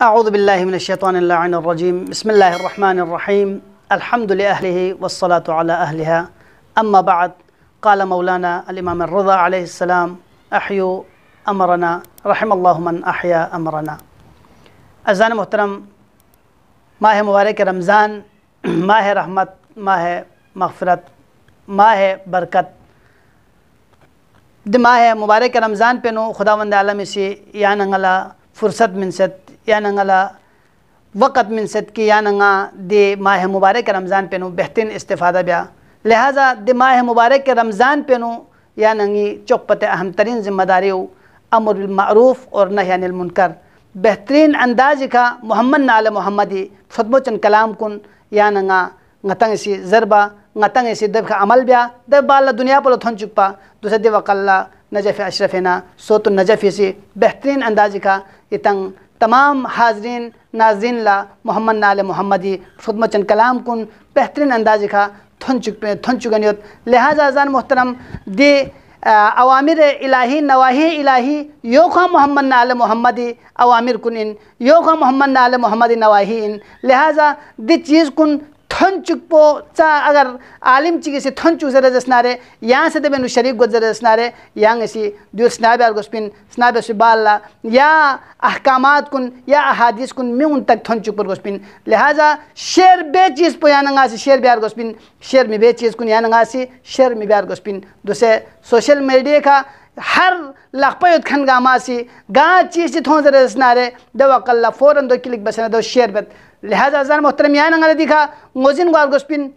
اعوذ باللہ من الشیطان اللعین الرجیم بسم اللہ الرحمن الرحیم الحمد لأہلہ والصلاة علی اہلہا اما بعد قال مولانا الامام الرضا علیہ السلام احیو امرنا رحم اللہ من احیا امرنا۔ عزیزان محترم، ماہ مبارک رمضان ماہ رحمت، ماہ مغفرت، ماہ برکت ماہ مبارک رمضان پہ نو خداوند عالم سے یا ننگلا فرصت منست یا ننگلا وقت منست کی یا ننگا دی ماہ مبارک رمضان پہ نو بہترین استفادہ بیا، لہذا دی ماہ مبارک رمضان پہ نو یا ننگی چوپت اہم ترین ذمہ داریو امر بالمعروف اور نہی عن المنکر بہترین انداز کا محمد نال محمدی فتمو چن کلام کن یا ننگا نتنگ سی ضربہ نتنگ سی دب کا عمل بیا دب بالا دنیا پر تھن چکپا دوسرے دی وقلا نجف اشرفنا صوت النجف سی بہترین انداز کا اتنگ تمام حاضرین ناظرین لا محمد نال محمدی فتمو چن کلام کن بہترین انداز کا تھن چکنیت، لہذا ازان محترم دی اوامر الہی نواہی الہی یوخا محمد نال محمدی اوامر کنن یوخا محمد نال محمدی نواہی ان، لہذا دی چیز کن تھن چکپو چا اگر عالم چیزی سے تھن چک زر دسنارے یہاں سے دبینو شریک گو زر دسنارے یہاں اسی دیور سنابی ارگوسپن سنابی سبالا یا احکامات کن یا احادیث کن میں ان تک تھن چک پر گوسپن، لہذا شیر بے چیز پو یا ننگا سی شیر بیار گوسپن شیر میں بے چیز کن یا ننگا سی شیر میں بیار گوسپن، دوسرے سوشل میڈیا کا ہر لخپیت کھن گاما سی گا چیز تھون زر دسنارے دو اقلا فوراً دو کلک بسنا دو شیر بیت، لہذا ازان محترم یا ننگا دیکھا موزن گوار گوسپن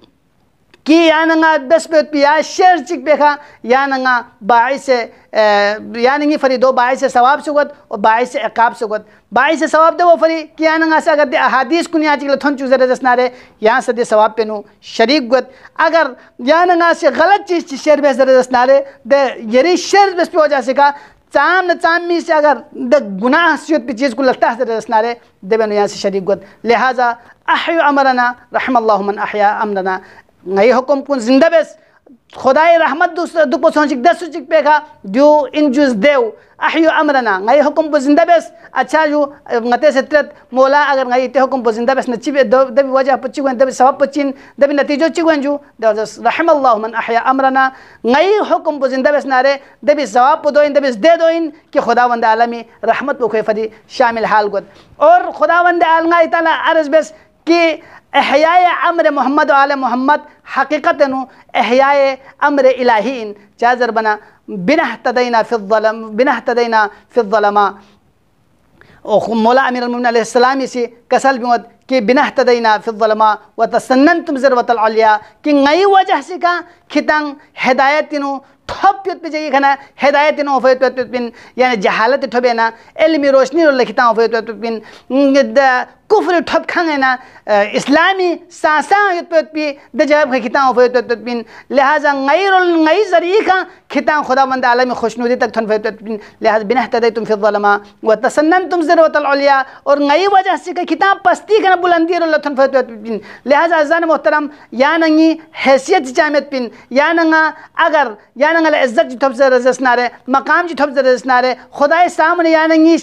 کی یا ننگا بس بیت پی یا شیر چک بیکھا یا ننگا باعث یا ننگی فری دو باعث ثواب سگت اور باعث عقاب سگت، باعث ثواب دے وہ فری کی یا ننگا سے اگر دے احادیث کن یا چکل تھن چوزر دسنارے یہاں سے دے ثواب پہ نو شریک گت، اگر یا ننگا سے غلط چیز شیر بے زر دسنارے دے یری شیر بس پہ ہو جا سکا چام نچامی سے اگر دے گناہ سیوت پہ چیز کو لگتا ہے زر دسنارے دے بینو یہاں سے شریک گت، لہذا احیو امرنا رحم اللہ من احیا امرنا، نئی حکم کن زندہ بیس خدای رحمت دو پو سونچک دس سوچک پہ کھا دیو انجوز دیو احیو امرنا نئی حکم پو زندہ بیس اچھا جو نتے سے ترت مولا اگر نئی تے حکم پو زندہ بیس نچی بے دبی وجہ پچی گوین دبی ثواب پچین دبی نتیجو چی گوین جو رحم اللہ من احیا امرنا نئی حکم پو زندہ بیس نارے دبی ثواب پو دوئن دبی دے دوئن کہ خداوند عالمی رحمت پو خوی فدی شامل حال گود، اور خداوند عالمی تعالی عرض بیس کہ احیاء امر محمد و آل محمد حقیقت نو احیاء امر الہی ان چازر بنا بنہتدینا فی الظلماء مولا امیر المومنین علیہ السلام سے کسل بیمت کہ بنہتدینا فی الظلماء وتسننتم ذروۃ العلیاء کہ نئی وجہ سے کا کھتنگ ہدایت نو تھوپ پیت پہ جائیے کھنا ہدایت نو فیت پیت پن یعنی جہالت ٹھوبے نا علمی روشنی رو لکھتا ہوں فیت پیت پن کفر ٹھوپ کھنگے نا اسلامی سانسان یت پیت پی دے جواب کھتا ہوں فیت پیت پن، لہذا نئی ذریعہ کا کھتا خداوند عالمی خوشنودی تک تھن فیت پیت پن، لہذا بنہتدیتم فی الظلماء وتسننتم ذروۃ العلیاء اور نئی وجہ سے کہ کھتا پستی کنا بلندی رو لتھن فیت پیت پن، لہذا عزیزان محترم یا ننگی حیثیت چامیت پن یا ننگا اگر یا ننگل عزت جی تھوپ زرزسنارے مقام جی تھوپ زرزسنارے خدای سامنے یا ننگی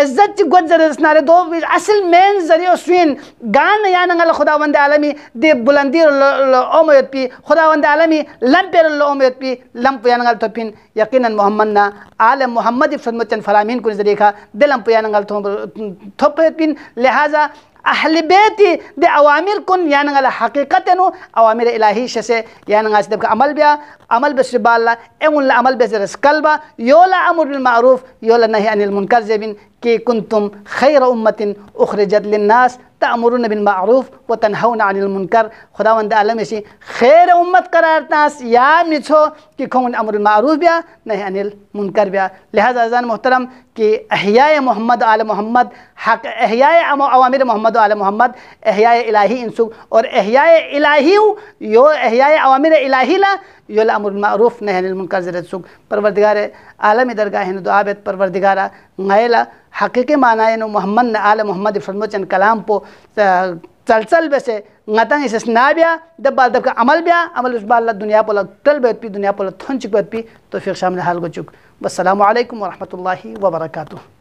عزت جی گوت زرزسنارے دو اصل مین ذریعہ سوین گان یا ننگل خداوند عالمی دے بلندی اومیت پی خداوند عالمی لمپیر اومیت پی لمپ یا ننگل تھوپین یقیناً محمدنا آل محمد فرمچن فرامین کو ذریعہ کا دے لمپ یا ننگل تھوپیت پین، لہذا اہل بیتی دے اوامر کن یا ننگل حقیقت نو اوامر الہی شسے یا ننگل سدب کا عمل بیا عمل بسربا اللہ ایم اللہ عمل بسرس قلبا یولا امر بالمعروف یولا نہی عن المنکر زیبن کہ کنتم خیر امت اخرجت للناس تأمرون بالمعروف وتنہون عن المنکر، خداوند عالم سے خیر امت قرار تاس یا نچھو کہ کون امر المعروف بیا نہی عن المنکر بیا، لہذا ازان محترم کہ احیاء محمد آل محمد حق احیاء اوامر محمد آل محمد احیاء الہی انسو اور احیاء الہی یو احیاء اوامر الہی لا یو الامر بالمعروف نہی عن المنکر زرد سوک پروردگار عالمی درگاہ ہندو دعابت پروردگارا غیلا حقیقی معنی نو محمد آل محمد فرموچن کلام پو چل بسے نتنگ اس نابیا دب دب کا عمل بیا عمل اس اللہ دنیا پولا تل بیت پی دنیا پولا تھن چک بیت پی توفیق شامل حال گو چک۔ والسلام علیکم ورحمۃ اللہ وبرکاتہ۔